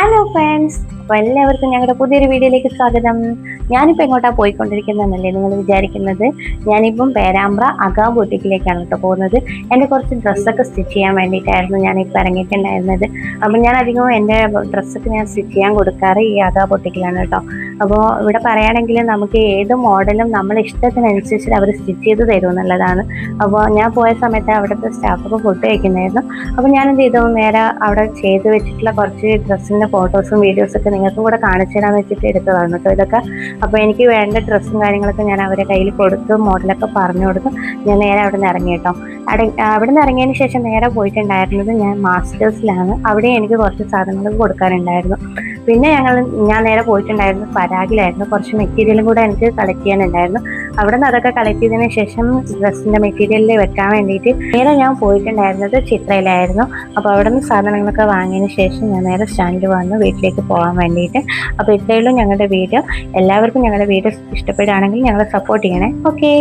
Hello friends, അപ്പോൾ എല്ലാവർക്കും ഞങ്ങളുടെ പുതിയൊരു വീഡിയോയിലേക്ക് സ്വാഗതം. ഞാനിപ്പോൾ എങ്ങോട്ടാണ് പോയിക്കൊണ്ടിരിക്കുന്നതെന്നല്ലേ നിങ്ങൾ വിചാരിക്കുന്നത്? ഞാനിപ്പം പേരാമ്പ്ര അഗാ ബൊട്ടിക്കിലേക്കാണ് കേട്ടോ പോകുന്നത്. എൻ്റെ കുറച്ച് ഡ്രസ്സൊക്കെ സ്റ്റിച്ച് ചെയ്യാൻ വേണ്ടിയിട്ടായിരുന്നു ഞാനിപ്പോൾ ഇറങ്ങിയിട്ടുണ്ടായിരുന്നത്. അപ്പം ഞാൻ അധികവും എൻ്റെ ഡ്രസ്സൊക്കെ ഞാൻ സ്റ്റിച്ച് ചെയ്യാൻ കൊടുക്കാറ് ഈ അഗാ ബൊട്ടിക്കിലാണ് കേട്ടോ. അപ്പോൾ ഇവിടെ പറയുകയാണെങ്കിൽ നമുക്ക് ഏത് മോഡലും നമ്മളെ ഇഷ്ടത്തിനനുസരിച്ച് അവർ സ്റ്റിച്ച് ചെയ്ത് തരും എന്നുള്ളതാണ്. അപ്പോൾ ഞാൻ പോയ സമയത്ത് അവിടുത്തെ സ്റ്റാഫൊക്കെ ഫുഡ് കഴിക്കുന്നായിരുന്നു. അപ്പോൾ ഞാൻ എന്ത് ചെയ്തു, നേരെ അവിടെ ചെയ്ത് വെച്ചിട്ടുള്ള കുറച്ച് ഡ്രസ്സിൻ്റെ ഫോട്ടോസും വീഡിയോസൊക്കെ നിങ്ങൾക്കും കൂടെ കാണിച്ചു തരാമെന്ന് വെച്ചിട്ട് എടുത്തതാണ് കേട്ടോ ഇതൊക്കെ. അപ്പോൾ എനിക്ക് വേണ്ട ഡ്രസ്സും കാര്യങ്ങളൊക്കെ ഞാൻ അവരെ കയ്യിൽ കൊടുത്തു, മോഡലൊക്കെ പറഞ്ഞു കൊടുത്തു. ഞാൻ നേരെ അവിടെ നിന്ന് ഇറങ്ങി കേട്ടോ. അവിടെ നിന്ന് ഇറങ്ങിയതിന് ശേഷം നേരെ പോയിട്ടുണ്ടായിരുന്നത് ഞാൻ മാസ്റ്റേഴ്സിലാണ്. അവിടെ എനിക്ക് കുറച്ച് സാധനങ്ങൾ കൊടുക്കാനുണ്ടായിരുന്നു. പിന്നെ ഞാൻ നേരെ പോയിട്ടുണ്ടായിരുന്നു പരാഗിലായിരുന്നു. കുറച്ച് മെറ്റീരിയലും കൂടെ എനിക്ക് കളക്ട് ചെയ്യാനുണ്ടായിരുന്നു. അവിടെ നിന്ന് അതൊക്കെ കളക്ട് ചെയ്തതിന് ശേഷം ഡ്രസ്സിൻ്റെ മെറ്റീരിയലിൽ വെക്കാൻ വേണ്ടിയിട്ട് നേരെ ഞാൻ പോയിട്ടുണ്ടായിരുന്നത് ചിത്രയിലായിരുന്നു. അപ്പോൾ അവിടെ നിന്ന് സാധനങ്ങളൊക്കെ വാങ്ങിയതിന് ശേഷം ഞാൻ നേരെ സ്റ്റാൻഡിൽ വന്ന് വീട്ടിലേക്ക് പോകാൻ വേണ്ടിയിട്ട്. അപ്പോൾ ഇത്രയുള്ളൂ ഞങ്ങളുടെ വീഡിയോ. എല്ലാവർക്കും ഞങ്ങളുടെ വീഡിയോ ഇഷ്ടപ്പെടുകയാണെങ്കിൽ ഞങ്ങളെ സപ്പോർട്ട് ചെയ്യണേ. ഓക്കെ.